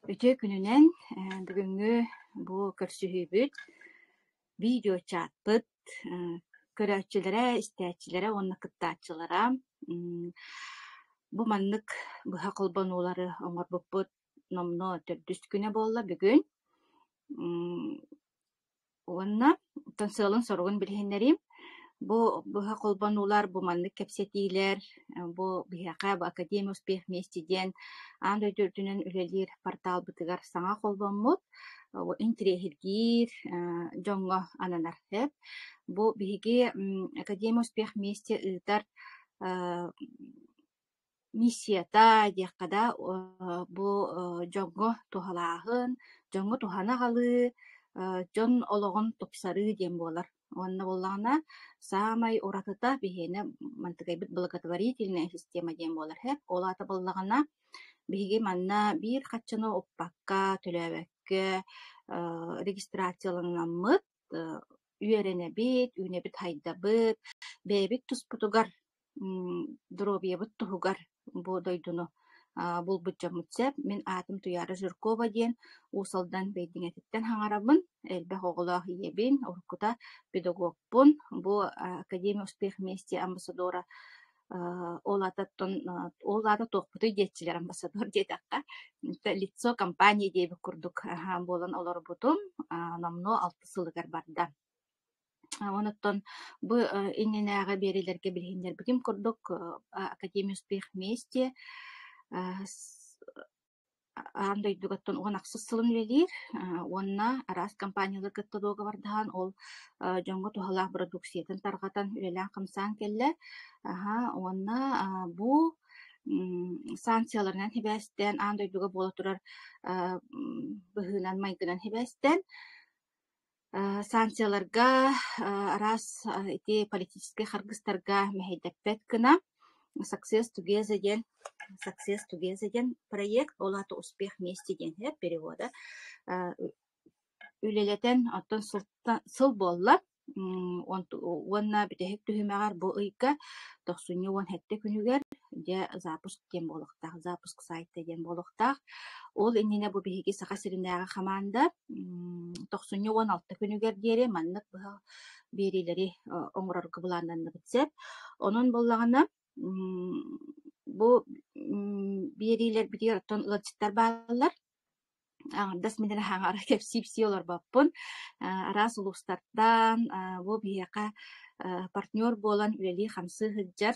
Өтө күнүнен бүгүнгү бу көрсүһүүбүт видео чатпыт көрөөчүлөрө, истээчилere, онна кыттаачылара бу маннык быха колбонуулары оҥорбуппут номно төрдүс күнэ буолла бүгүн. Онна тансыылын соругун билиһиннерим. Бу быха колбонуулар бу маннык кепсетиилер, бу биһиэхэ бу Академия успех вместе диэн аан дөйдөрдүнэн үлэлиир портал бытыгар саҥа колбоммут интирэһиргиир дьоҥҥо ананар хэп. Бу биһиги Академия успех вместе ыытар миссията диэххада бу дьоҥҥо туһалааһын, дьоҥҥо тухана аҕалыы, дьон олоҕун тупсарыы диэн буолар. Онна буллаҕына саамай уратыта биһиэне мантыгайбыт благотворительная система диэн буолар хэп. Олаата буллаҕына биһиги манна биир хаччыны уппакка, төлөөбөккө регистрацияланаммыт, үөрэнэбит, үүнэбит хайдабыт, бэйэбит туспутугар, дробиебыт туһугар бу дойдуну булбут дьоммут мен аатым туяра Жиркова диэн уусалдан бэйдиҥэтиттэн хаҥарабын, элбэх оҕолоох иебин, уруккута педагогпун, бу Академия успех вместе амбассадора олаата туохпутуй диэтчилэр амбассадор диэтакка лицо компания диэбик курдук буолан олорбутум номно 6 сылыгар барда. Онуттан бу инненээҕэ биэрилэргэ билиһиннэрбитим курдук Академия успех вместе аан дойдугаттан уон аксыс сылын үлэлиир, уонна араас компаниялар кыттадуога бардаһан ол дьоҥҥо туһалаах продукциятын тарҕатан үлэлээн хамсаан кэллэ. Уонна бу санкцияларынан хибээстэн аан дойдуга буола турар быһыынан майгынан хибээстэн санкцияларга араас ити политический харгыстарга мэһэйдэппэт гына Success Together диэн проект олаата успех вместе диэн перевода үлэлэтэн оттон сыл буолла. Уонна битэһик түһүмэҕэр бу ыйка тохсунньу уон хэтте күнүгэр дьэ запуск диэн буолуохтаах, запуск сайта диэн буолуохтаах. Ол иннинэ бу биһиги саха сиринээҕэ хамаанда тохсунньу уон 6 күнүгэр диэри маннык быһа биэрилэри оҥорорго булааннанныбыт сэп. Онон буллаҕына бу биэрилэр битигэр оттон ыларчыттар бааллар. Аңардас менен хаңара кепсипси олар баппын. Арас улустардан бу биэка партнер болан үлели хамсы хыджар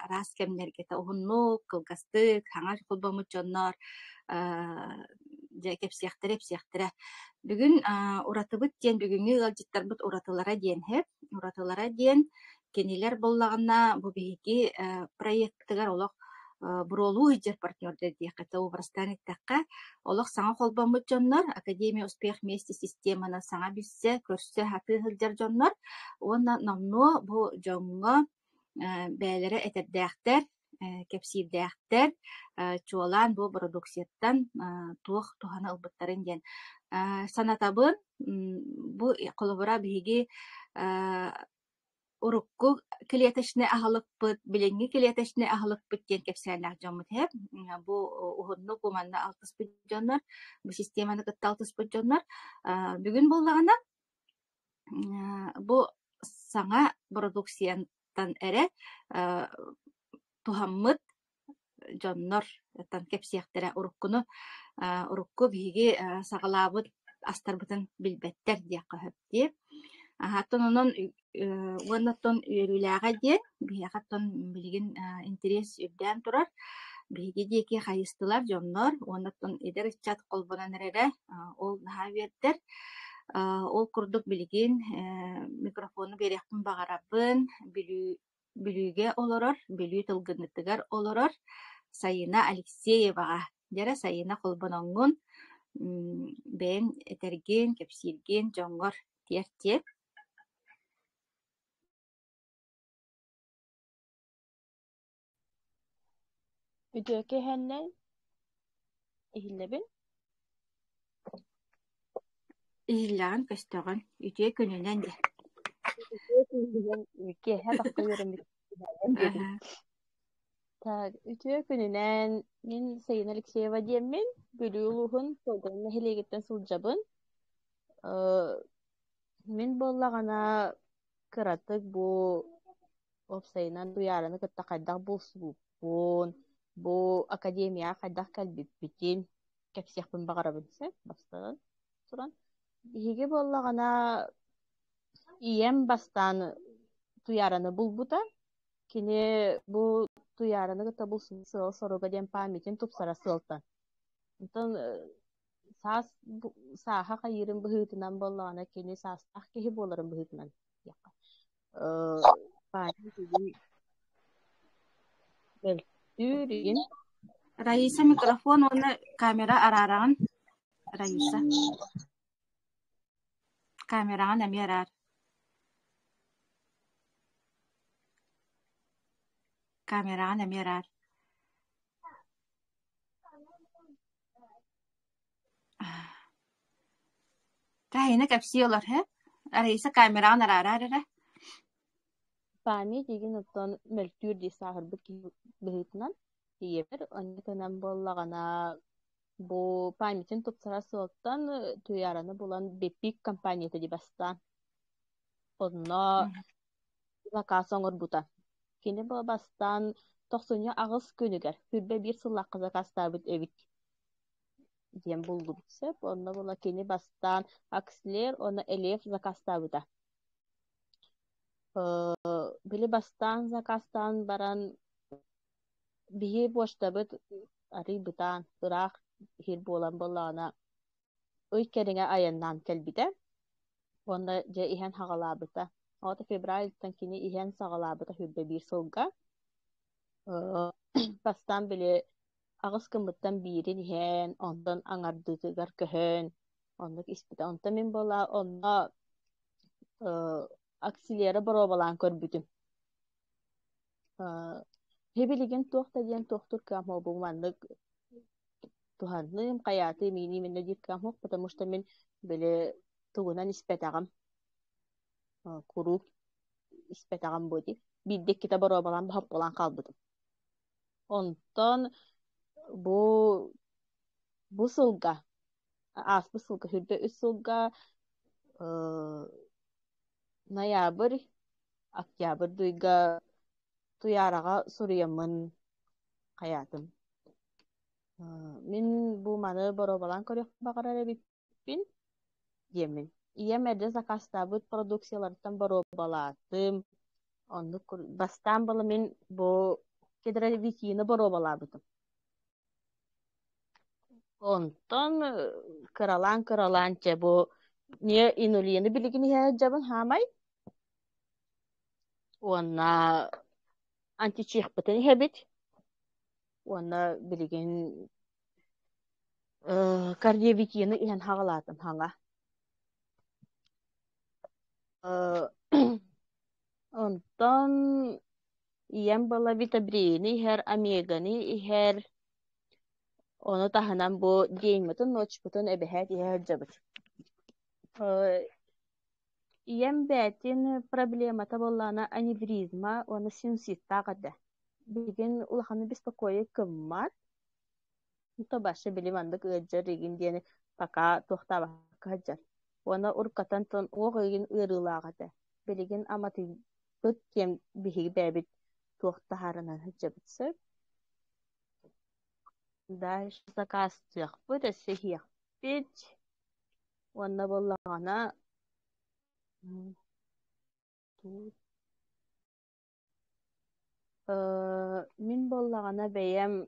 арас кемнергете уһуннук, кылгастык, хаңар кулбамыт дьоннор кепсиэхтере. Бүгүн уратыбыт диэн бүгүнгү ылжыттарбыт уратылара диэн хэп. Уратылара диэн кенилер боллагына бу биһиги проекттыгар олох буролуу хыджар партнердер диэхэтэ убрастаниттакка олох саҥа холбоммут дьоннор Академия успех вместе системаны саҥа билсэ, көрсө хаты хылдьар дьоннор. Уонна номно бу дьоҥҥо бээлэри этэрдээхтэр, кепсиирдээхтэр чуолаан бу продукцияттан туох тухана ылбыттарын диэн санатабын. Бу холобура биһиги урукку клеточный аһылыкпыт, билиҥҥи клеточный аһылыкпыт диэн кэпсээнээх дьоммут хэп. Бу уһуннук бу манна 6 дьоннор, бу системаны кытта 6 дьоннор. Бүгүн буллагана бу саҥа продукциянтан эре тухаммыт дьоннор тан кэпсиэхтерэ урукку биһиги саҕалаабыт астарбытын билбэттэр диэххэ хөпти. Аттон онон уоннаттон үөрүүлээҕэ диэн биһиэхаттон билигин интерес үрдээн турар. Биһиги диэки хайыстылар дьоннор, уоннаттон эдэр ыччат холбонан эрэрэ ол наһаа үөрдэр. Ол курдук билигин микрофону бериэхпин баҕарабын, билүүгэ олорор, билүү тылгынныттыгар олорор Сайына Алексееваға дэрэ Сайына холбоноҥҥун бэйэн этэргин, кепсииргин дьоҥҥор тиэр. Үтүөкэ иһэннэн иһиллэбин Иһиллэҕин көстөҕүн үтүө күнүнэн дэ. үкэһэ тахта үөрэммит Ütüye gününen min Sayın Alexeyeva diyemin bölüğülüğün programına helegetten suljabın. Min bollagana kıratık bu opsayınan duyarını kıtta kaydak bu sulupun, bu akademiya kaydak kalbippitin, kapsiyakpın bağırabın sen bastan. Turan. Hige bollagana iyem bastan duyarını bulbuta. Kini bu duyarını kıtta bu soruga den pamitin tupsara sıltan. Ondan saha kayırın bıhıtınan bollagana kini sastah kehi boların bıhıtınan. Pami gibi beltürin. Raisa mikrofon ona kamera araran. Raisa kameran emirar. Kameran emirar. Tahina kapsiyolar he. Raisa kameran ararar. Pami digin otton beltür di sahır bıhıtınan. Diyeber onu kanan bollagana bu pamitin tupsara sıltan tuyaranı bulan bepik kampanyası di bastan. Onno zaka buta. Kini bu bastan toxsunya ağız könüger. Hürbe bir sılak zakastabıt evik. Diyen buldu sep. Onno bula kini bastan aksiler onu elef zakastabıta. Bili bastan zakastan baran bihi boştabıt ari butan ırak hir bolan bolana. Öy kerine ayandan kelbide. Onda je ihan hagalabıta. Ota febral'tan kini ihan sagalabıta hürbe bir sılga. Bastan bile ağız kımıttan birin hen, ondan aŋardıtıgar köhön, ondak ispita. Ondan min bola onna aksilere barobalan körbütüm. Hebiligen tohta diyen tohtur kam ho bu mandık tuhanlıyım kayatı mini minne dir kam ho, потому что min bile tugunan ispetagam, kuru ispetagam bodi. Biddek kita barobalan bahap bolan kalbıdım. Ondan bu sılga bu sılga hürbe üs sılga noyabr октябрь duyga tuyaraga suruyamın hayatım. Min bu manı borobalan körüp bakarar ebipin yemin. Iyemede zakastabıt produksiyalardan borobalatım. Onu bastan bala min bu kedere vikini borobalabıtım. Ondan kıralanca bu niye inuliyeni biligini hecabın hamay. Ona anti-çiğpıtını hebit. Ona biligin kardiyovitini ihan hagalatım hanga. Ondan iyem bala vitabrini her amegani her onu tahanan bu diyeymetin noçputun ebehet her cabıt. Iyem betin проблемата боллана аневризма, оны синуситта гада. Биген улаханы беспокоит кыммат. Ута башы билим андык ыджар реген дени пока тохтаба каджар. Оны уркатан тон оғыгин ырылагада. Билеген аматы быт кем биги бәбит тохтахарынан хыджабытсы. Дальше заказ тяхпы да сехиях пить. Оны боллағана min bollagana beyem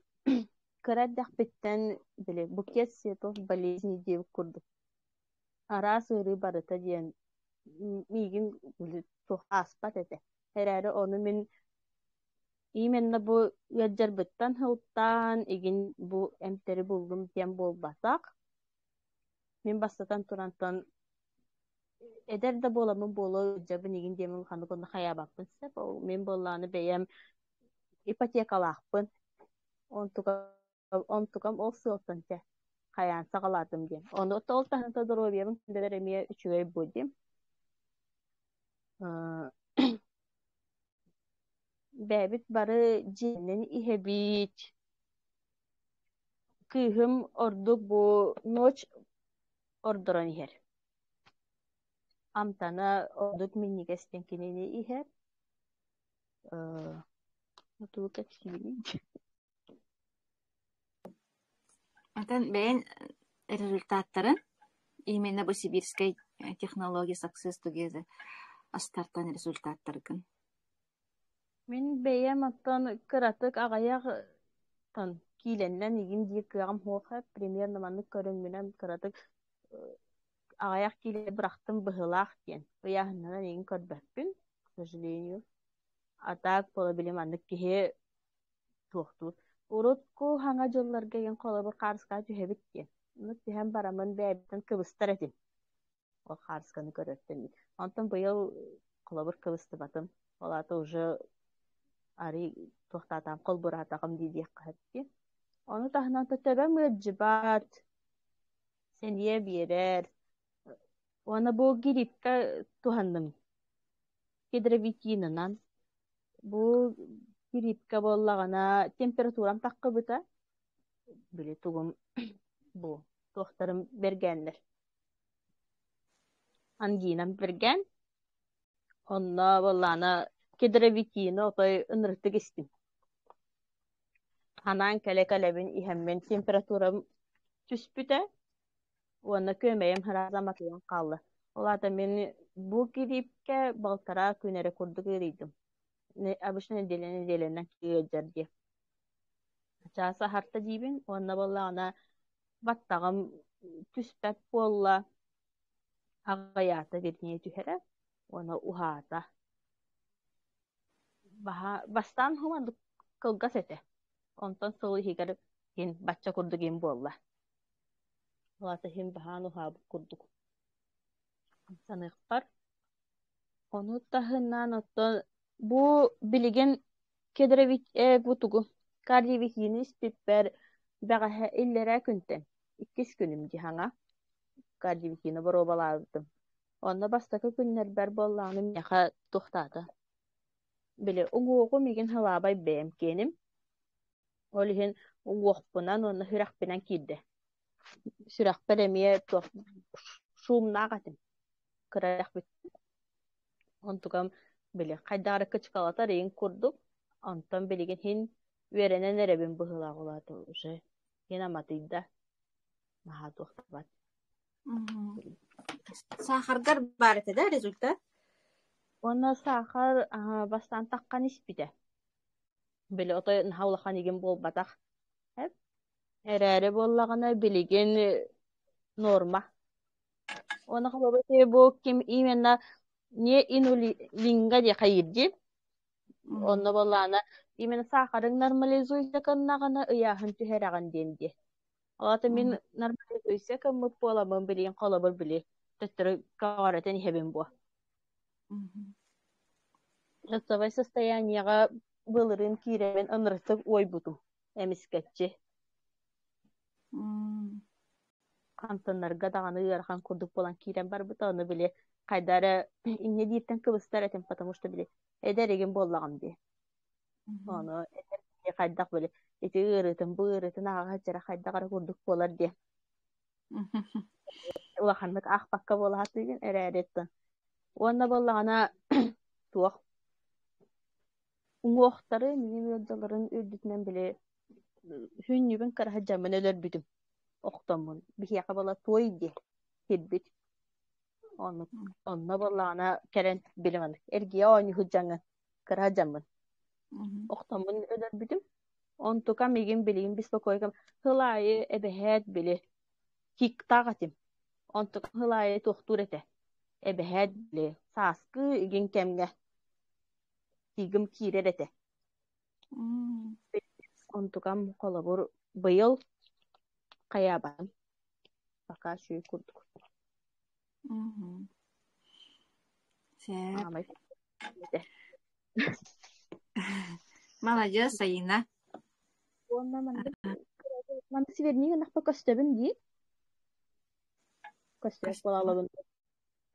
kıraddak bitten bile buket setov balizni diye kurdu. Ara sığırı barıta diyen migin çok aspat ete. Herhalde onu min imenna bu yadjar bittan hıltan igin bu emteri buldum diyen bol basak. Min basatan turantan eder de bolamın bolu jabın igin diyemin kanı konu haya bakpın sep. Min bollağını beyem ipotekalıqpın. Ontukam ol sığıltınca hayan sağaladım diye. Onu ol tahınta duruyabım. Kindeler emiye üçüge bu diyeyim. бәбит бары жинен иһебит. Кыыһым ордук бу ночь ордорон иһэр. Амтана ордук миннигестен кинени иһэр. Отуу кэпсибилин. Атын бэйэн результаттарын именно бу сибирской технология success together астартан результаттаргын. Мен бэйэм оттон кыратык аҕайах тон кииленнен игин дии кыагам хуоха примерно маннык көрөҥмүнэн кыратык аҕайах кииле бырахтым быһылаах диэн. Ыяһыннан игин көрбөппүн, к сожалению. А так пола билим аннык киһи туохтуут. Урутку хаҥа дьолларга ген холобур хаарыскаа түһэбит диэн. Нук түһэн барамын бээбитин кыбыстар этим. Ол хаарысканы көрөттөн. Онтон быйыл холобур кыбыстыбатым. Олата уже ари туохтаатаан колбураатагам диидиэк каһапти. Ону таһынан төтөбө мыаджыбаат. Сенье биэрэр. Уона бу грипка туханным. Гидровитинынан. Бу грипка боллагана температурам таккыбыта. Били тугум бу туохтарым бергеннер. Ангинам берген. Онна боллана гидровитина отой ынырытык истим. Ханан кэле-кэлебин иһэммен температурам түспүтэ. Уонна көмейем харазаматыйан қаллы. Олата мен бу грипке балтара күнере курдук ырыйдым. Обычно неделенен кыйыджар дие. Чааса харта дибин, уонна боллагана баттагам түспэт болла агаята бирнее түһэрэ, уона ухаата. Бастан хумандык кылгас эте. Онтон сылы хигер хин бачча курдугин болла. Олата хин бахан ухаабы курдук. Саныктар. Onu tahından otta bu bilgen kedrevit butugu kardivitini spipper baga illere kunten 2 günüm cihana kardivitini borobaladım. Onda bastaka günler ber bollanım yaha toxtata. Bile uğuğu migen halabay bem kenim. Olihin uğuğpunan onu hıraq bilen kidde. Süraq beremiye to şumna gatim. Kıraq bit. Онтукам биле хайдары кычкалата рейин курдук. Онтон билеген хин веренен эребин быһылагылаты уже хинаматыйда маха туохтабат. Сахаргар бар эте да результат? Онна сахар бастан таккан испите. Биле отой хаулахан иген болбатах. Эрәре боллагана билеген норма. Оны хабабете бу ким именно не инулинга де хайырди. Онно боллана именно сахарын нормализуйса каннагана ыяхын түһэраган денди. Алата мен нормализуйса каммыт боламын билен колобор били. Төттөрү кагаратен хебен бу. Локтовое состояниега былырын киремен ыныртып ойбутум. Эмискетчи. Кантаннарга даганы ыархан курдук болан кирен бар бута оны биле. Кайдары инне диптен кыбыстар этим, потому что биле эдереген боллагам ди. Оны эдер кайдак биле эти ырытын бырытын ага жара кайдагара курдук болар ди. Улаханнык ах бакка болат деген эрәреттен. Онна боллагана туох. Уңуохтары минин өддөлөрүн үрдүтүнөн биле хүннүбүн караха жамын өлөр бүтүм. Октомун бихияка бола той ди. Хидбит. Онна боллагана керен билеман. Эргия оны худжаңы караха жамын. Октомун өлөр бүтүм. Онтука мигин билигин беспокойгам. Хылайы эбехет биле. Хиктагатим. Онтука хылайы тохтур эте. Эбехет биле. Саскы иген кемге. Тигим кирер эте. Онтукам колобур быйыл каябан. Пока шүй курдук. Молодец, Аина. Манда севернее нахпа көстөбүн ди. Көстөбүн болалабын.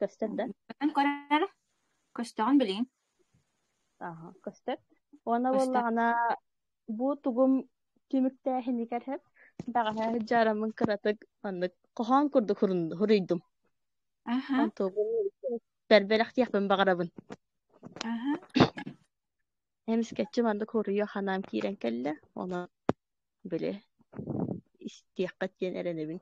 Көстөп да. Мен көрөр. Көстөгөн билин. Көстөп. Ona Оста. bollagana bu tugum tümüktähini kerhep baga jaramın kıratık anlık kohan kurdu huruydum. Aha, Ontogun berbelek yakın bagarabın. aha. Hem sketchim anlık huruyor hanam kiren kelle. Ona böyle istiyakkat diyen erenebin.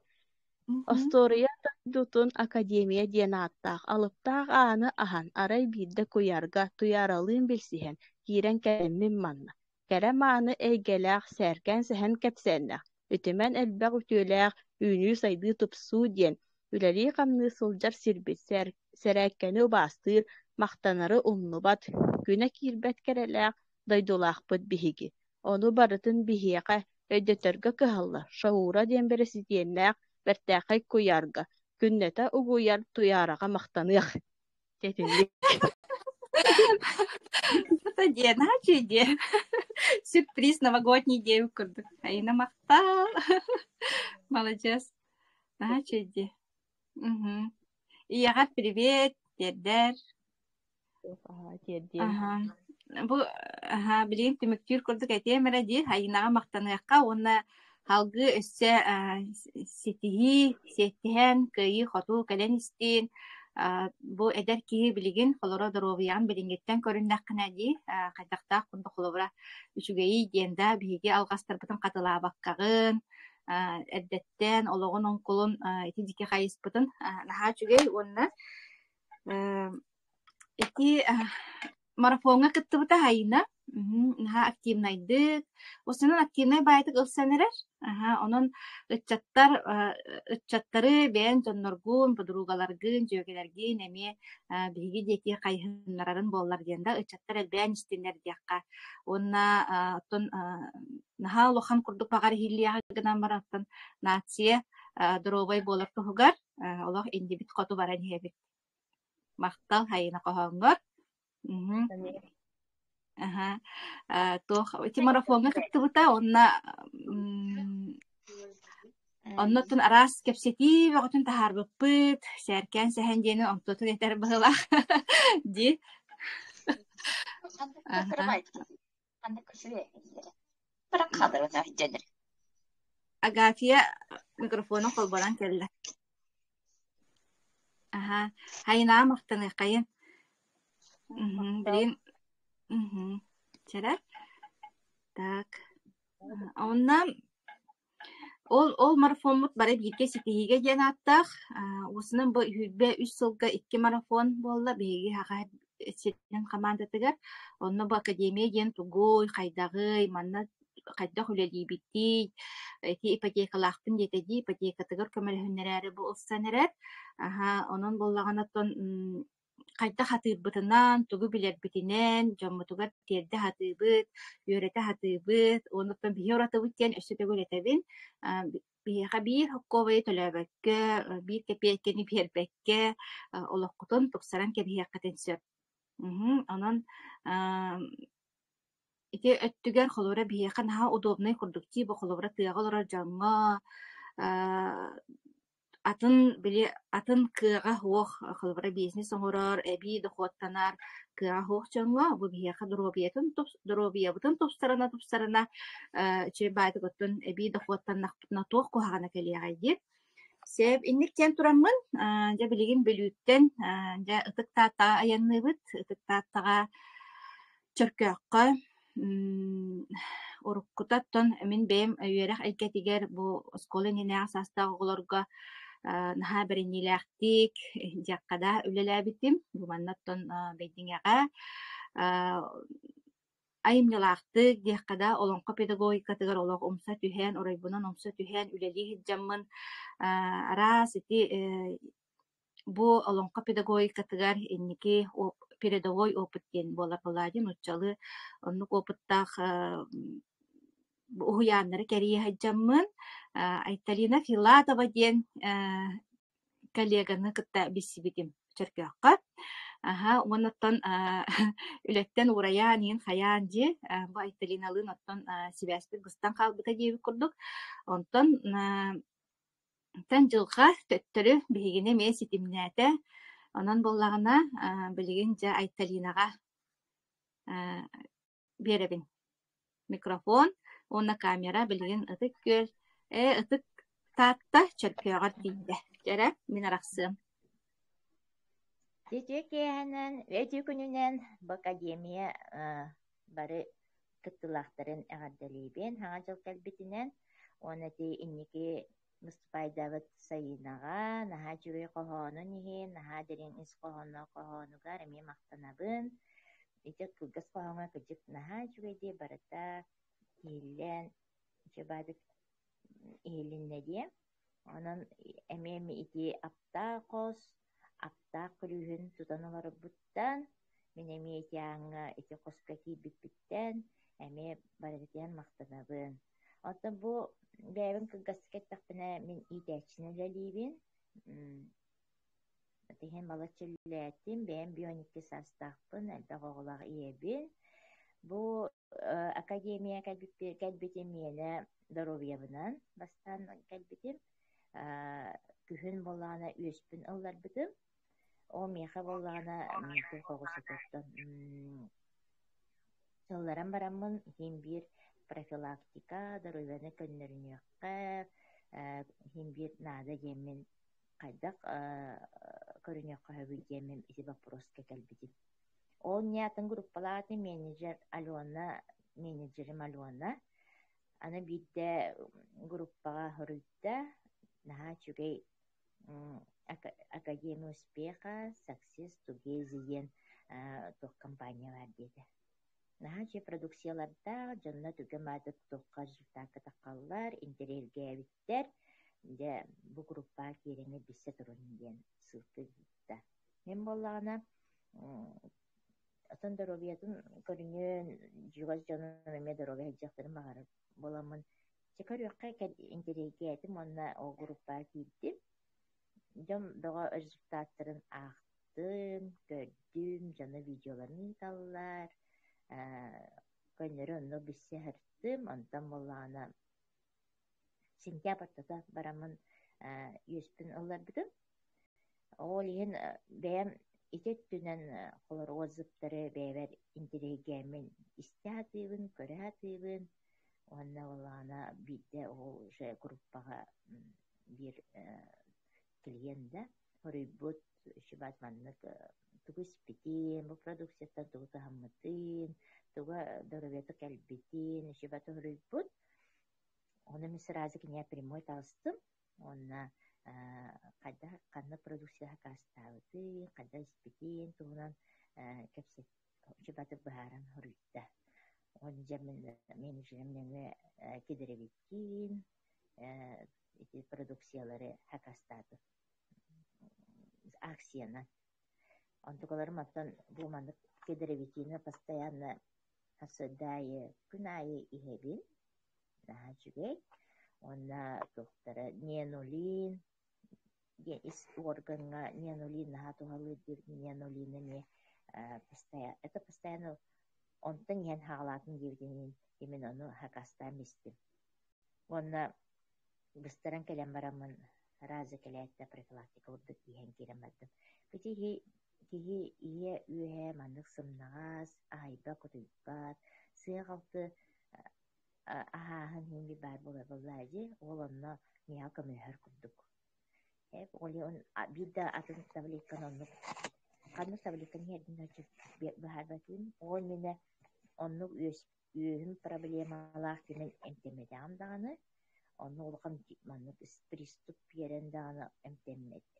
Mhm. Astoria dutun akademiya diyen attaq alıptaq anı ahan aray bidde kuyarga tuyaralığın bilsihen kiren kelemmin manna. Kerem anı eygeleğ serken sehen kepsenneğ. Ütümen elbeğ ütüleğ ünü saydı tupsu diyen. Üleri qamны sılcar sirbit serekkeni bastır maqtanarı umnubat. Güne kirbet kereleğ daydulaqpıt bihigi. Onu barıtın bihiyeqe öydötörgө kıhalla. Şaura diyen beresi diyenneğ Bertäkäy kuyarga. Künnete uguyar tuyaraga maqtanıaq. Tetinlik. Это де, начи де. Сюрприз новогодний день курдук. Айна мақтал. Молодец. Начи де. Мгм. Иягат привет, дердер. Ага. Бу ага, билин тимиктүр курдук этемере ди. Айнага мактаныакка онна халгы өссө сетиһи, сеттиһен, кыйы, хоту, кэлен истин. Бу эдер киһи билигин холоро доробиян билингеттен көрүннаккына ди. Кайдактаах кунду холобура үчүгэйи диэнда биһиги алгастарбытын катылаабаккагын. Эддеттен ологон онкулун ити дике хайыспытын. Наха үчүгэй онна ити марафонга кыттыбыта хайна. Наха активнайдык. Осунун активнай байтык ылсанерер. Онон ытчаттары бен жонноргун, подругаларгын, жөгелергин эми биги дети кайхыннарарын боллар диенда ытчаттар элбээн истиннер диакка. Онна оттон наха лохан курдук багар хиллиага гынан бараттан нация дробой болар тугар. Олох индибит коту баран хебит. Мактал хайна кохонгор. Ага. Тох эти марафонга кыттыбыта онна оннотун арас кепсети вагытын тахарбыппыт сэркэн сэхэн диэнин онтотун этер быһыла ди. Агафия микрофонун колборан келле. Ага. Хайна мактаны кайын. Билин. Чара. Так. Онна ол марафонмут бары бирге ситиһиге диэн аттах. Усунун бу хүрбэ 3 сылга 2 марафон болла биги хага сеттен командатыгар. Онно бу академия диэн тугой хайдагы манна хайдах үлелибити. Эти ипотекалахпын детеди ипотекатыгар көмөлөһүннөрәре бу улсанерер. Онон боллаганаттан кайда хатыыбытынан, тугу билербитинен, жоммутугар терде хатыыбыт, үөрете хатыыбыт, онуттан бихи оратыбыт тен өссөтөгөр этебин, биха бир хокковый төлөбөккө, бир кепиэккени биэрбекке, олоккутун туксаран кебиэккатен сөп. Онон ити өттүгер холора биэка наха удобный курдукти, бу холора тыагалора жаңга, атын кыага хуох холбара бизнес оңорор эби дохуаттанар кыага хуох чоңго бу биэка дробиябытын тупсарана че байтыготтун эби дохуаттаннахпытына туох кухагана келиагайди себ инник тен тураммын жа билигин бөлүүттен жа ытык тааттага аянныбыт ытык тааттага чөркөккө уруккутаттон мен бэм үөрэх айкетигер бу сколы нинеа састагы олорго наха беринилэхтик дьяккада үлэлээбитим буманнаттон бейдиҥэҕэ айымнылаахтык дьяккада олонко педагогикатыгар олох умса түһэн оройбунан умса түһэн үлэлии хиджаммын араас ити бу олонко педагогикатыгар инники передовой опыт диэн буолар балаадин уччалы оннук опыттаах уһуяаннары кэрии хаджаммын Айталина Филатова диэн коллеганы кытта биссибитим чөркөөххө. Онуттан үлэттен ураяанин хаяан ди бу Айталиналыын оттон сибэспит гыстан хаалбыта диэби курдук. Онтон тан жылга төттөрү биһигине мээ ситимнээте онон боллагана билигин жа Айталинага беребин. Микрофон, онна камера билген ытык көз, ытык татта чөркөөгөр тиийдэ. Жара, мен арахсым. Тетекеһэнэн, эти күнүнэн бу академия бары кыттылаахтарын эҕэрдэлиибин, хаҥа дьыл кэлбитинэн, уонати инники Мустапайдабыт сайынаҕа, наһаа үчүгэй коһоону иһин, наһаа дэрин ис коһоонугар эмиэ махтанабын, ити кылгас коһоҥа кыдьык наһаа үчүгэй дии барыта иһиллэн, чебаадык иһиллиннэ дии, онон эмиэми ити аптаа кос, аптаах күлүүһүн тутан олорбуттан, мен эмиэ ити ааҥҥа ити коска киирбиппиттэн, эмиэ барытытыан махтанабын. Оттон бу бэйэбин кылгастык эттахпына мен иитээччинэлэлиибин, тиһин балачыллээттим, бэйэм бионикки састаахпын, элбэх оҕолаах иэбин. Бу академия кэлбитим миэнэ здоровьябынан бастан кэлбитим, күһүн боллаана үөспүн ылларбытым, ол миэхэ боллаана тухогусутуттан сылларан бараммын химбир профилактика здоровьяны көннөрүнүөххэ химбир наада диэммин хайдах көрүнүөххэ хөбүл диэммин ити вопроска кэлбитим. Ол ньяатын группалааты менеджерим Алена, аны биирдэ группаға хоруйда, наһаа үчүгэй Академия успеха Success Together диэн туох компания бар диэтэ. Наһаа үчүгэй продукцияларда дьонна түгэн баадык туохха результатка таххаллар, интерьергээбиттэр, дэ бу группаа киэрэҥи биссэ турун диэн сылтый да. Мен боллаҕына атын здоровьятын көрүнүөн дьугас дьонун эме здоровья хаджахтарын баҕары боламмын. Чекөрүөххэ интерьергэээтим онна ол группаа киирдим. Дьон доҕо результаттарын аахтым, көрдүм, дьоно видеоларын ыыталлар, көннөрү онно биссэ хырттым, онтон боллаҕына сентябрьтата барамын үөспүн ылларбытым. Ол иһин бэйэм итет түнэн холоруозыптары бэйбэр интерьергээмен истэатыыбын, көрээатыыбын, уонна боллаҕына биирдэ ол уже группаға бир клиента хоруйбут үчүбат маннык тугу испитин, бу продукцияттан тугу таһаммытын, тугу здоровьята кэлбитин, үчүбат хоруйбут. Оны мен сразу киниэ прямой талыстым, онна хайда канна продукцияға кастаабытын, хайда испитин, тугунан кэпсет үчүбаты быһааран хоруйда. Он жамин менеджерим нөҥө кидеребиттин, эти продукциялары хакастааты акцияна. Онтугаларым аттан бу маннык кидеребиттини постоянно асыдайы күнайы иһебин, наһаа үчүгэй, онна тухтара неанулин, ис органга неанулин наһаа тухалыырдыр неанулинны это постоянно онтон иһэн хаалаатын диэбитин имин ону хакастаа мистим. Онна быстаран кэлэн бараммын разы кэлээттэ профилактика урдук иһэн киирэн бардым. Кити ие үөһэ маннык сымнаҕас, аайба кутуйбат, сыаҕалты ахааһын хинби баар боллаади, ол онно миэҕэ көмүөһөр курдук. Оли он биирдэ атын таблетканы оннук каннук таблетканы иэрдин очук баһаарбатын, ол мине оннук үөһүн проблемалаах тимен эмтемедэҕим даҕаны, онну улахан маннык приступ биэрэн даҕаны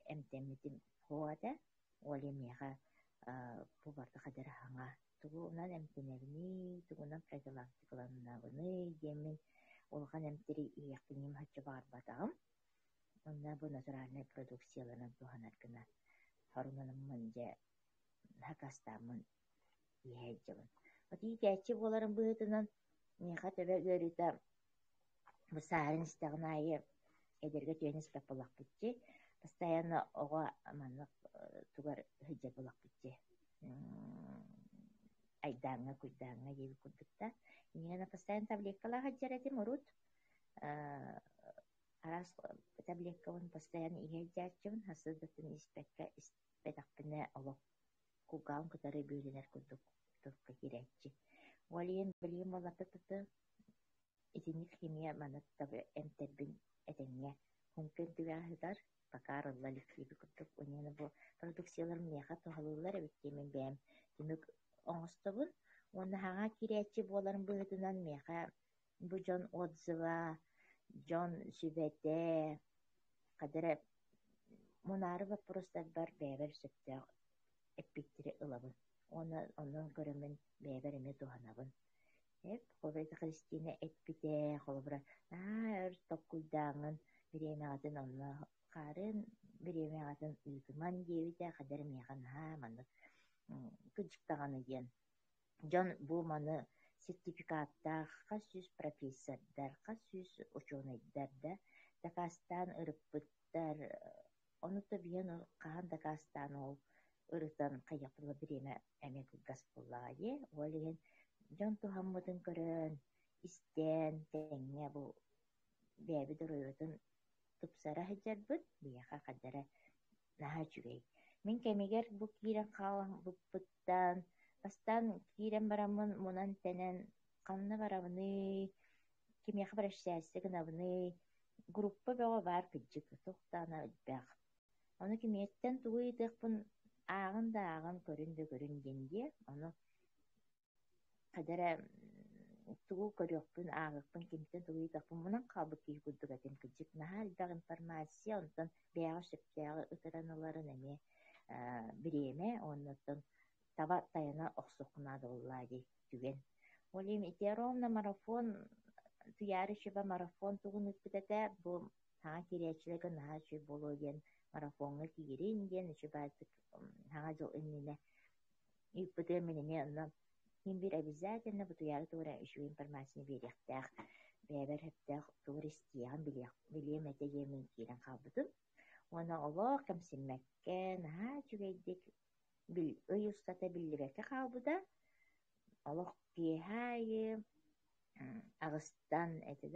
эмтемметин хуата, оли миэҕэ бу барда хадара хаҥа тугунан эмтенебини, тугунан профилактикаланнабыны диэмин улахан эмтери иэхтиним хачча баарбатаҕым. Онна бу натуральный продукцияларынан туханар гына хорунаныммын дьэ хакастааммын иэһэйдьэбин. Оти итэччи буоларын быһытынан миэхэ төбө үөрүтэ бу саарын истэҕинайы эдерге түөн испэп булахпытчы, постоянно оҕо маннык тугар хыдьа булахпытчы. Айдааҥҥа, куйдааҥҥа диэби курдукта. Иҥҥэна постоянно таблеткалаах хаджаратым урут. Арас таблеткабын постоянно иһэлдьээччибин, хасыдатын испэтахпыны олох кугаан кытары бүүлэнэр курдук туфка кирэччи. Walien bilien wala tata itinik химия манат табы эмтербин этеңе мумкин түгәһидер бакарылла ликиби курдук уняны бу продукциялар меха тохалылар эбиттемен бэм түмүк оңостобун уонна хаға кириячи буоларын быһытынан меха бу дьон отзыва дьон сүбэте кадere мунары вопростар бар бэбер сөптөөх эппиттири ылабын онон көрөмүн бэбер эме туханабын Хобайта Христина этпите холобра өр токкуйдааңын биремеатын онна харын биремеатын ыйтыман диэбите кадер механ маны кыджыктаганы диэн Дьон бу маны сертификаттах кас-сүз профессордар кас-сүз ученыйдар да такастан ырыппыттар онута биэн кахан такастан ол ырытан кайяпыла биреме эме кылгас буллаае уолиген Дьон тухаммытын көрөн истен теңе бу бэби дөрөйөтүн тупсара хыджарбыт бияха кадара наха чүгэй мен кемигер бу киирен хаалан буппыттан бастан киирен барамын мунан тенен канна барабыны кимияха барашсаасы гынабыны группа бөҕө бар кыджык тохтаана ütбээх ону кимиэттен тугуйдыахпын аагын да аагын көрүн да көрүн диэн ону кадара тугу көрүөхпүн аагыкпын кимтен тугуйдыахпын мунан хаалбыт киһи курдук этим кыджык наха элбэх информация онтон бэҕэ сөптээҕи ытараналарын эме бириэме оннотон таба тайана охсухунаада буллаади түген Олим итеровна марафон туяары шыба марафон тугун үспүтэтэ бу хаҥа кириэчилэгэ наха чүй болуо диэн марафонга киирин диэн үчүбаатык хаҥа жыл иннине үппүтэ минеме онно Химбир обязательно бу туяары тугура үчү информация биэриэхтээх бэбэр хэптээх тугуристиэҕин билиэмэтэ диэмин киирэн хаалбытым уона олоох кэмсиммэккэ наха чүгэйдик ый устата биллибэккэ хаалбыта олох киэһээйи агыстан этэ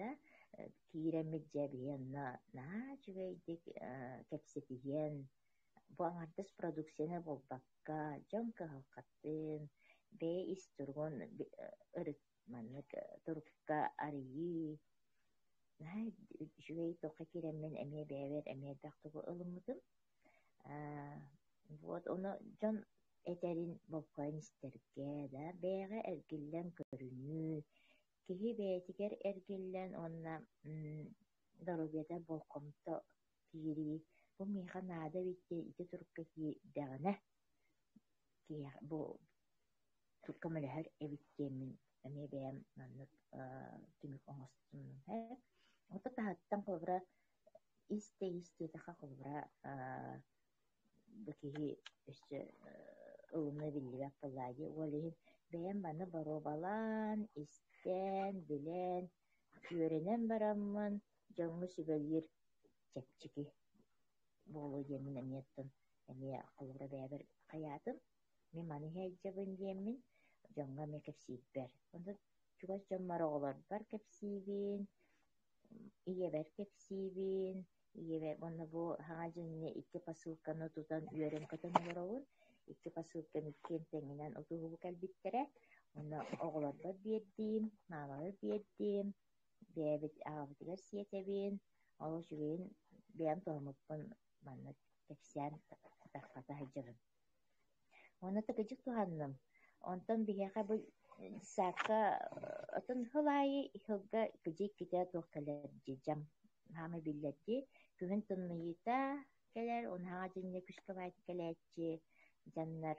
киирэммит дьэбиэнна наха чүгэйдик кэпсэтиһиэн бу аҥардыс продукцияны болбакка дьон кыһалхаттыын бээ ис тургун ырыт маннык турукка арыйыы наха чүгэй тохха киирэммин эмиэ бээбэр эмиэрдэх тугу ылыммытым вот ону дьон этэрин болкойн истергэ да бээҕэ эргиллэн көрүнүү киһи бээтигэр эргиллэн онна дорогиэта болхомто киирии бу миэха наада биттэ ити турукка киирдэҕинэ бу турукка мөлөһөр эбиттиэммин эмиэ бэйэм маннык түмүк оҥостуннум ота таһаттан холбура истэ-истэтэхэ холбура бу киһи өссө ылымны биллибэк буллаади уолиһин бэйэм баны боробалаан истэн билэн үөрэнэн бараммын дьоҥҥу сүбэлиир чэпчики буолуо диэммин эмиэттэн эмиэ холбура бээбэр хайаатым мен маны хэйдьэбын диэммин дьоҥҥо эмиэ кэпсиипбэр онда чугас дьон мароҕолор бар кэпсиибин ийэбэр кэпсиибин ийэбэр онно бу хаҥа дьоннье икки посылканы тутан үөрэн көтөн олоробун икки посылка миккиэн тэҥинэн утуһугу кэлбиттэрэ онно оҕолорбор биэрдиим маамалар биэрдиим бээбит аҕабытыгар сиэтэбин ол үчүгейин бэйэм туһаммыппын маннык кэпсиэн таххата хайдьабын онно тыгыдьык туханным онтон биһиэхэ бу саакка отон хылаайы хылга кыдьык китэ туох кэлэрдьи дьам хаама биллэрдьи күһүн тынныйыыта кэлэр унаһаҕа дьоннье күскэ баайты кэлээччи дьаннар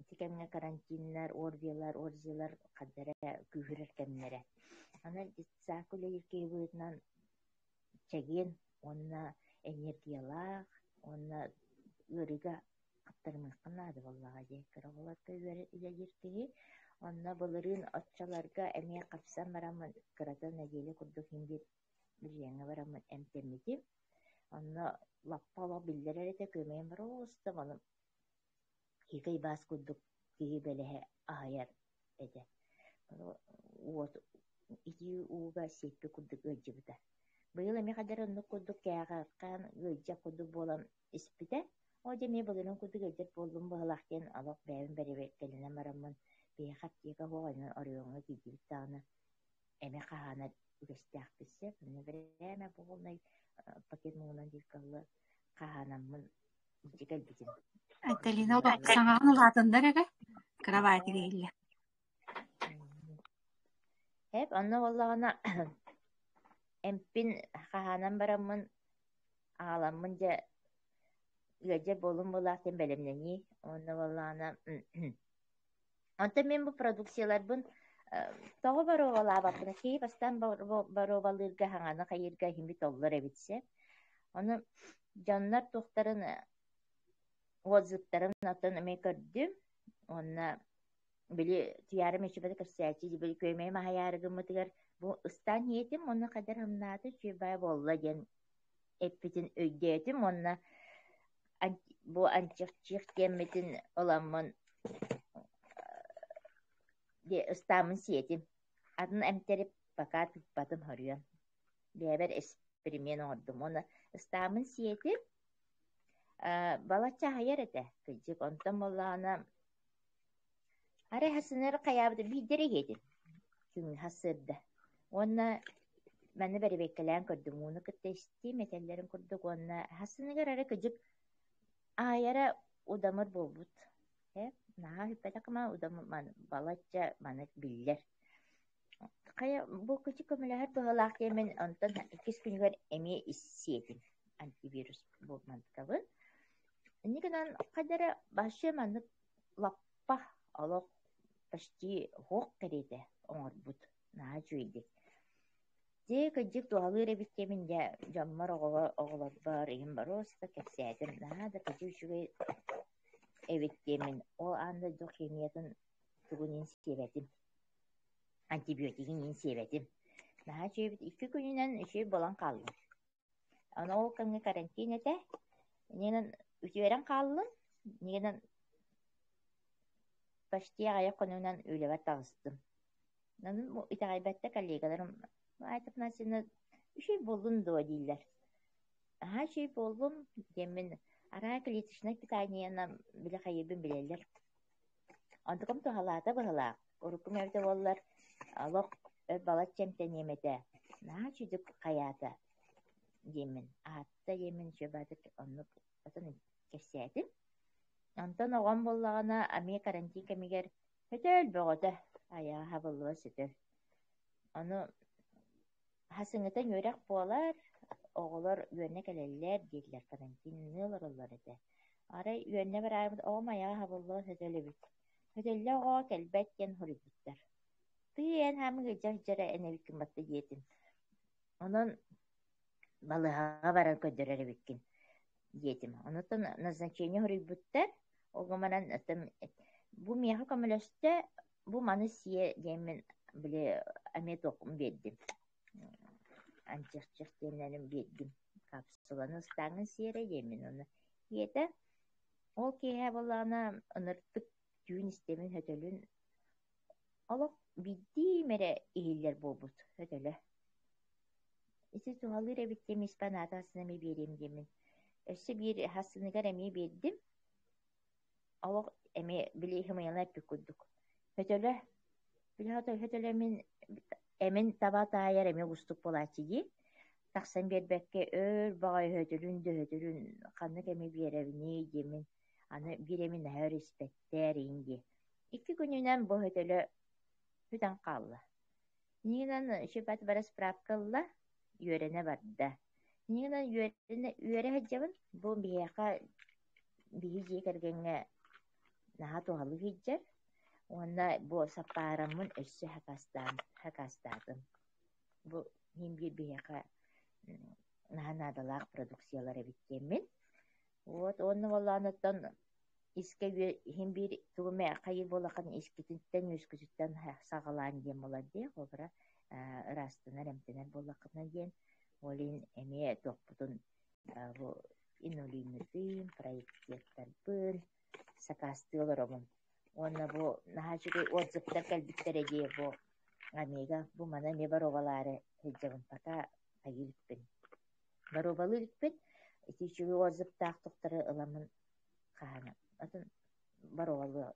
тикэмҥэ карантиннар орзилар хаддара күүһүрэр кэмнэрэ ана саакка үлэйиркэйи быытынан чэгиэн онна энергиялаах онна ыарыга каптарымыаххын наады боллаҕа дии кыраҕолорго үлэйиркэйи онна былырыын оччолорго эмиэ капсан бараммын кырата нэдиэли курдук химбир билиэҥҥэ бараммын эмтэммитим онно лаппа олох биллэрэр этэ көмэйэн барооста балым хикай баас курдук киһи бэлэһэ аһайар этэ уот ити ууга сиэппи курдук ыалдьыбыта быйыл эми хадара оннук курдук кээҕааккаан ыалдьа курдук буолан испитэ оодьа эмиэ былырын курдук ыалдьар буоллум быһылаах диэн олох бэйэбин бэрибэ кэлэнэн бараммын бейхат диэка хуоҕайнан орыуҥҥа киирдибит саҕана эме хаһаана үгэстээхписсэ bunu берэмэ буолнай пакет муунан диркалла хаһаанаммын дикэлбитин. Айталина саңаан улаатындар эгэ кроватиге илле. Hep онно боллагана эмпин хаһаанан бараммын агаламмын же ыадьа болун булаахтен белемнени онно боллагана онто мен бу продукцияларбын тоҕо баруовалаабаппына кии бастан баруовалыырга хаҥана хайырга химит оллор эбитсе ону дьоннор тухтарын отзывтарын атын эме көрдүм онна били тиярым эчибэти кырсаачи били көймэй маһаярыгыммытыгар бу ыстан ниетим онна кадар хамнааты чүбай болла диэн эппитин өйдөөтүм онна бу анчык диэммитин оламмын де ыстаамын сиэтим атын эмтерип пока тыппатым хорүйөн бэбэр эксперимент оҥордум оны ыстаамын сиэтим балача хайар эте кыдьык онтон боллаана арай хасыныр каяабыты бииддери гетин күн хасырда онна маны беребеккелээн көрдүм уну кытта истиим этеллерин курдук онна хасыныгар ара кыдьык аайара удамыр болбут наһаа хүппэтакыма удамыр балача маны биллер кая бу кыдьык көмөлөһөр быһылаах диэмен онтон иккис күнүгэр эми иссиэтим антивирус болманткабын иннигинан кадара башы манык лаппа олох почти хуок керете оҥорбут наһаа чуйдик Те кыдьык туһалыыр эбиттэмин дьэ дьоммор оҕолорбор иһин баруоста кэпсээдим наһаа да кыдьык үчүгэй эбиттэмин ол аанда дьох химиятын тугунин сиэбэтим антибиотигин ин сиэбэтим наһаа чуйбит 2 күнүнэн үчүй болан хааллым ону ол кэмҥэ карантин этэ инигинэн үтүөрэн хааллым инигинэн почти аҕая хонуунан үлэбэ таҕыстым нанын итаҕайбэтте коллегаларым айтып насына үчүй болдун дуо дииллэр үчүй болдум диэммин араа клеточное питаниена билэ хайыбын билэллэр онтукум туһалаата быһылаах уруккум эбитэ буоллар олох балат чэмтэнемэтэ наа чүдүк хаята диэммин аатта диэммин чөбатык оннук атын кэссээтим онтон оҕон боллагана ами карантин кэмигэр хөтөөл бөҕөтө аяа хабыллыа сүтөр ону хасыҥытан үөрэх буолар оҕолор үөрнэ кэлэллэр дииллэр карантин ныылар оллор этэ арай үөрнэ бараабыт оҕом аяа хабыллыа хөтөлөбүт хөтөллэ оҕоо кэлбэт диэн хуруйбуттар тыйан хамыгы жара энебиккин батты диэтим онон балыһаҕа баран көддөрөр эбиккин диэтим онутон назначение хуруйбуттар олгоманан ытым бу миэхэ көмөлөстө бу маны сие диэммин биле аме токум биэрдим анчык диэмнэрин биэрдим капсуланы ыстааңын сиэрэ диэммин ону иэtä ол киэһэ боллаана ыныртык түүн истемин хөтөлүн олох биддиимэрэ иһиллэр буолбут хөтөлө ити туһалыыр эбиттем испанаатаасынами биэрим диэмин өссө биир хасыныгар эми биэрдим олох эми били хымыйана эппик курдук хөтөлө били хөтөлө эмин таба таайар эми густук болаачы ди тахсан биэрбэкке өр баҕай хөтөлүн ханнык эми биэрэбини диэмин аны бирэми наһаа испэттээр иинди 2 күнүнэн бу хөтөлө хүтэн хаалла нигинан шөпат бара справкалла үөрэнэ барда нигинан үөрэ хаджабын бу биэха биһи дии кэргэҥҥэ наһаа туһалык хиджар уонна бу саппаараммын өссө хакастаатым бу химби биэха наһаа наадалаах продукциялар эбиттэммин вот онно боллаанаттан иске химбир тугуме хайыр болахан искититтен үскүсүттен сагалаан диэн болар дии хобра ырастынар эмтенер боллакына диэн олин эме топпутун бу инулинытын проекттарбын сакастыылоромун онна бу наһаачугай отзывтар кэлбиттере дии бу амига бу мана эме баровалаары хэджабын пока хайырыппын баровалыырыппын итичугай отзывтаах туктары ыламын хаана атын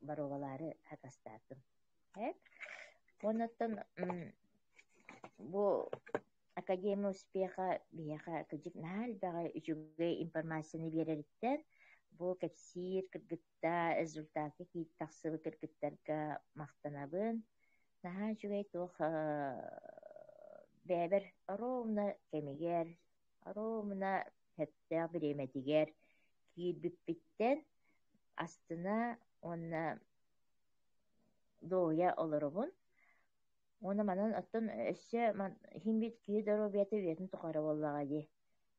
баровалаары хакастаатым академия успеха бияха кыжык нахал бага үчүгэй информацияны берериттен бу кепсир кыргытта результаты кийит тахсыбы кыргыттарга мактанабын наха үчүгэй туох бэбер оромна кемигер оромна хеттэ биреметигер киирбиппиттен астына онна доя олоробун оны манан оттон өссө химбит кии дору бете бетін тухара боллага ди.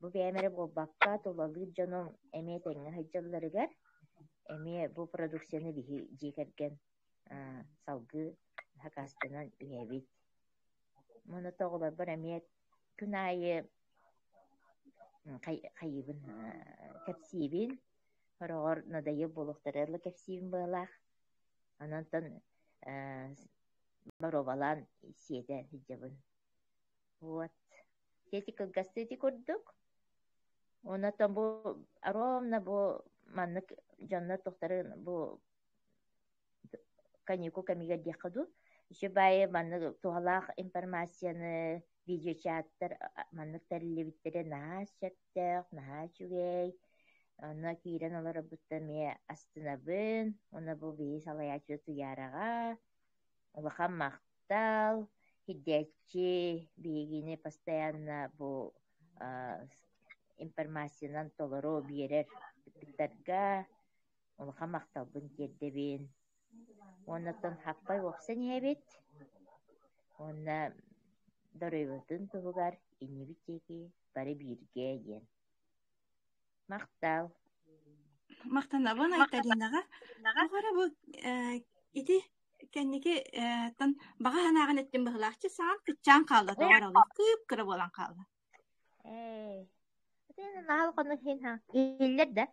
Бу бәмере болбакка толалыр жоном эме теңе хыджалларыгар эме бу продукцияны бихи жекерген салгы хакастынан үебит. Муну тоголар бар эме күн айы кайыбын кепсибин хорогор надайы болуктарылы кепсибин быалах. Анантан баровалан сиэдэ хыджабын. Вот. Тети кылгастыти курдук. Онатан бу аромна бу маннык жанна тохтары бу канику камига дияқаду. Еще бай маннык тухалақ информацияны видеочаттар маннык тәрілебіттере наас чаттақ, наас чугей. Она кирен олары бұтта ме астынабын. Она бу бейс алаячы туяраға. Улахан мақтал, хиддетчи, бейгіне постоянно бу информациянан толору берер біттарға, улахан мақтал бұн кердебін. Оннаттан хаппай оқсан ебет, онна доройбытын тұғығар, инебіттеки бары бирге ен. Мақтал. Мақтанабын айтарынаға. Оғары бұл ити кәнеге тан баға ханағын еттен бұғылақчы саған күтчан қалды. Оғар олық күп кірі болан қалды. Өтен нағал қоны хен ха. Елдер да.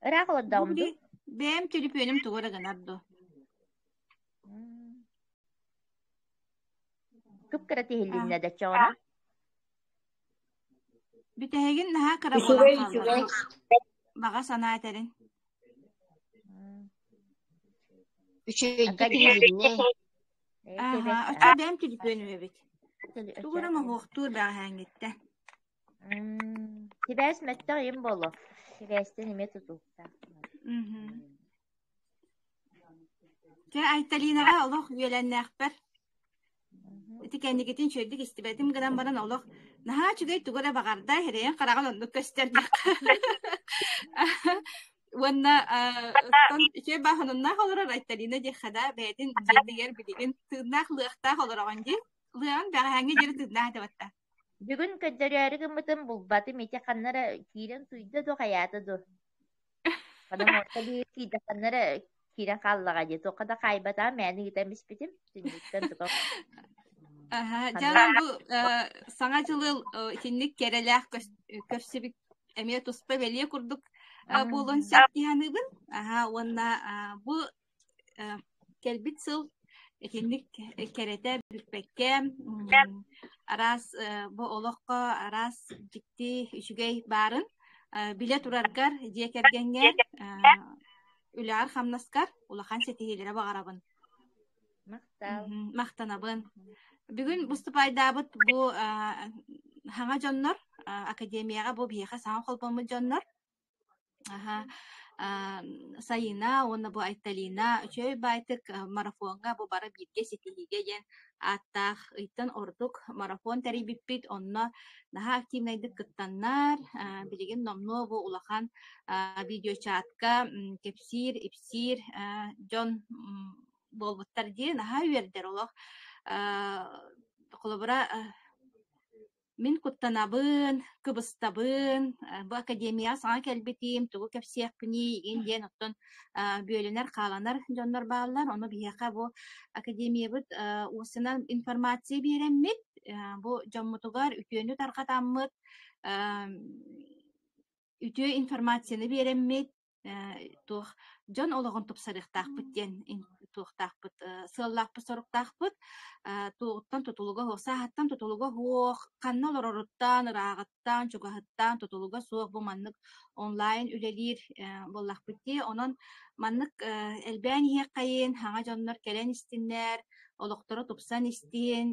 Ырақ олар даумды. Бәм телепөнім тұғыры ғынарды. Күп кірі тегілдіңіне де чоғына. Бүтәгін наға кірі болан қалды. Баға сана әтәрін. Üçüncü televizyon. Açar benim telefonu evet. Tuğra mı hoğtur ben hangette. Sibes metter yem bolu. Sibes'te nime tutukta. Ke aytalinara Allah üyelenne akbar. Eti kendigetin çöldük istibedim gıdan baran Allah. Naha çügey tuğra bağarda hereyen karagan onu gösterdik. Wanna şey bahonunna holara aytalina je khada bedin jediger biligin tırnak lığta holara anji lığan bağa hangi jeri tırnak tabatta. Bugün kadarıyarı gımıtın bulbatı mete kanlara kiren tuyda do hayata do. Kadam orta bir kida kanlara kiren kallaga je to kada kaybata meni gitemiş bitim. Tündükten to. Canım bu sanatçılıl kinlik kereleh köfsibik emiyet uspa beliye kurduk. Bulun septihanıbın. Ona bu kelbit sıl kinlik kerete büyükbekke aras bu olokka aras ciddi üçügey barın bile turargar jekergenger üler hamnaskar ulakan setihilere bağarabın. Maqtanabın. Bugün bu stupaydabat bu hanga jonlar akademiyaga bu biyaqa sağa kolpamı jonlar. Sayına onu bu aytalina çöy baytık marafonga bu bara birge setihige gen attaq itten orduk marafon teri bipit onna daha aktivnaydık kıttanlar biligin nomno bu ulakan video chatka kepsir ipsir John bolbuttar diye daha verder olaq kolabora min kuttanabın, kıbıstabın, bu akademiya sana kelbetim, tuğu kepsiyakpini, indiyen otton bölüner, kalanar, jonlar bağlar, onu biyaka bu akademiya bud, usunan informasiya biremmit, bu jammutugar, ütüyünü tarqatammıt, ütüyü informasyonu biremmit, туох жон ологон тупсарыхтаахпыт диэн туохтаахпыт сыаллаахпыт соруктаахпыт тууттан тутулуга хуох саахаттан тутулуга хуох канна олороруттан ыраагаттан чугаһыттан тутулуга суох бу маннык онлайн үлэлиир боллахпыт дии онон маннык элбээн иһиэк кайын хаҥа дьоннор кэлэн истиннээр олохторо тупсан истиин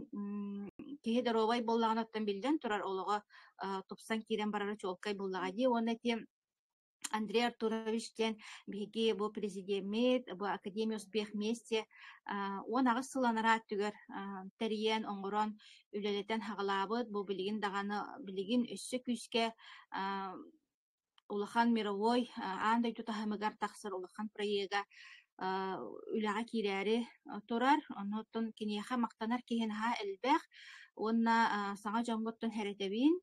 киһи доробай боллаҕанаттан билдэн турар олоҕо тупсан киирэн барара чуолкай буллаҕа дии уонна тиэм Андрей Артурович тен биги бу президент бу Академия успех вместе он агыс сыланара түгер терьен оңгорон үлелетен хагалабыт бу билигин даганы билигин өссө күскә улахан мировой андай тутахамыгар тахсыр улахан проега үлага кирәре турар онотон кинеха мактанар киһенха элбэх онна саңа жоңготтон херетебин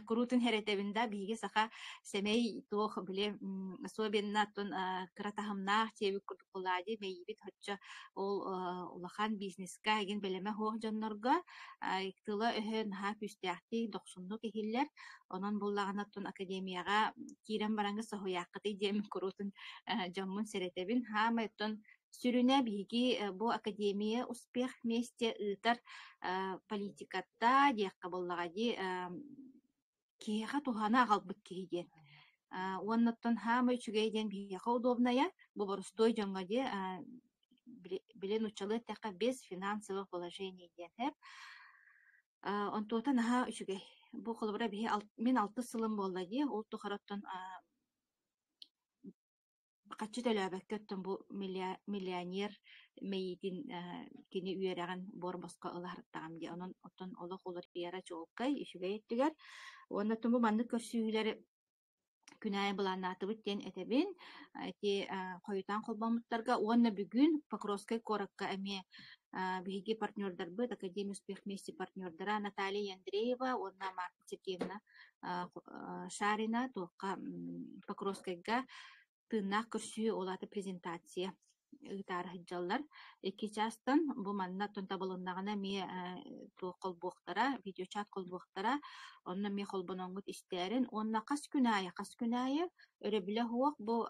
Крутын херетебинда биги саха семей тох биле особенно тон кратахамнах теби курдукулади мейбит хочча ол улахан бизнеска ген белеме хоох жоннорго тыла өһөн ха күстәхти 90 кихиллер онон буллаганаттын академияга кирен бараңгы сохуяккыты дем крутын жоммун серетебин хамайтон сүрүнэ биги бу академия успех вместе ытар политикатта диякка боллагади киэха тухана агалбыт киһиген уонноттон хаамай чүгэйден биэха удобная бу боростой жоңга де билен учалы тэхэ без финансовых положений диэн хэп онтуота наха үчүгэй бу холбура биһи мен 6 сылым болла ди ол тухароттон каччы төлөбөккөттөн бу миллионер мейитин кини үерэгэн борбоско ылаһыртагам ди онон оттон олох олор биэра чуолкай үчүгэйттигер уоннаттон бу маннык көрсүүлери күнай буланнаатыбыт диэн этебин эти хойутан холбомуттарга уонна бүгүн Покровскай коракка эми биһиги партнердарбыт Академия успех вместе партнердара Наталья Андреева уонна Марта Сергеевна Шарина туокка Покровскайга тыыннаах көрсүү олаты презентация ытаары хыджаллар 2 частан бу манна тон табылыннагына ми колбуохтара видеочат колбуохтара онна ми холбоноңгут истээрин онна кас күнайы өрөбүлэ хуок бу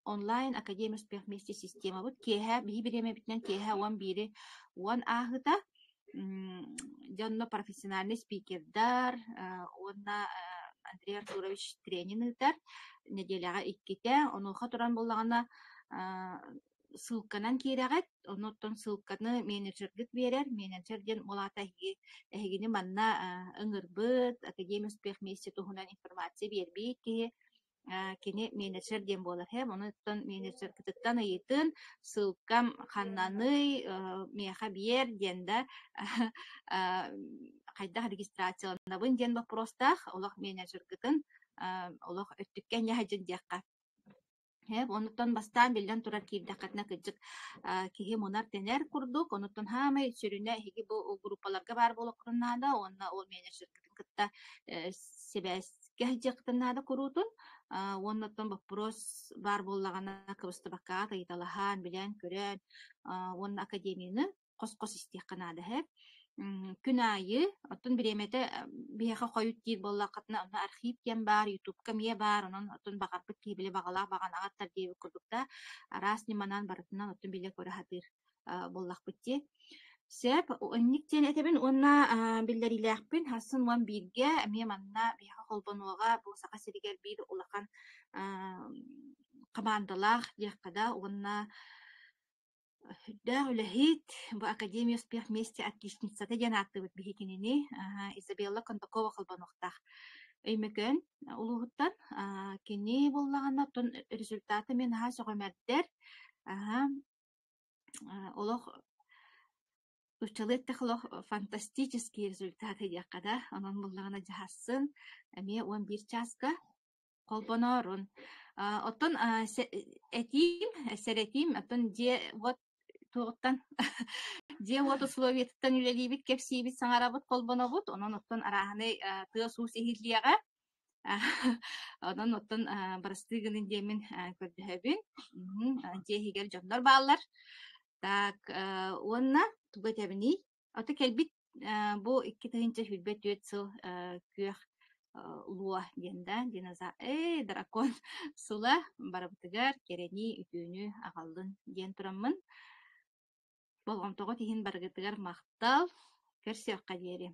онлайн Академия успех вместе система бут кеһэ биһи биреме битнен кеһэ уан бири уан аахыта жонно профессиональный спикердар онна Андрей Артурович тренингтар неделяга 2-те онуха туран боллагана ссылканан киирэгет оноттон ссылканы менеджергит берер менеджерден молата эхигини манна ыңырбыт Академия успех вместе тухунан информация бербейт кини менеджер ден болар хэм оноттон менеджер кытыттан ыйытын ссылкам ханнаны меха бер денда кайда регистрацияланабын ден вопростах олох менеджер кытын олох өттүккен яхажын диякка хэп онуттан бастан билден турар киирдакатна кыжык киһи монар тенер курдук онуттан хамай сүрүнэ хиги бу группаларга бар болокруннаада онна ол менеджер кытта себеске жактынаада курутун онуттан вопрос бар боллагана кыбыстыбакка тайталахан билен көрөн онна академияны кос истиякканаада хэп күнайы оттон биремете биэха хойут тиир боллакатна онна архив кен бар ютубка мие бар онон оттон багарбыт киибиле багалаах баганагаттар диэби курдукта араас ниманан барытынан оттон биле көрахатыр боллакпытти сеп онниктен этебин онна биллерилээхпин хасын уан биирге эмие манна биэха холбонуога бу сака сиригер биир улахан командалаах диэхкада онна да улахит бу Академия успех вместе отличницата жанааттыбыт бихикинини Изабелла Кондакова холбонуктах өймөкөн улугуттан кини боллагана тон результаты мен ха сөгөмердер олох учалыттахлох фантастический результаты диаккада анан боллагана жаhaсын эми 11 часка колбонорун оттон серетим оттон де вот туоттан де вот условиятан үлелибит кепсибит саңарабыт колбонобут онон оттон араханы тыа суу сихиллиага онон оттон барыстыгынын демин көрдөһөбүн де хигер жоннор баалар так уонна тугатабини ото келбит бу 2 тыгынча хүлбет 4 сыл күөх луа диэнда диноза дракон сула барабытыгар керени үтүүнү агаллын диэн тураммын болгомтого тиһин баргытыгар мактал көрсөкка диэри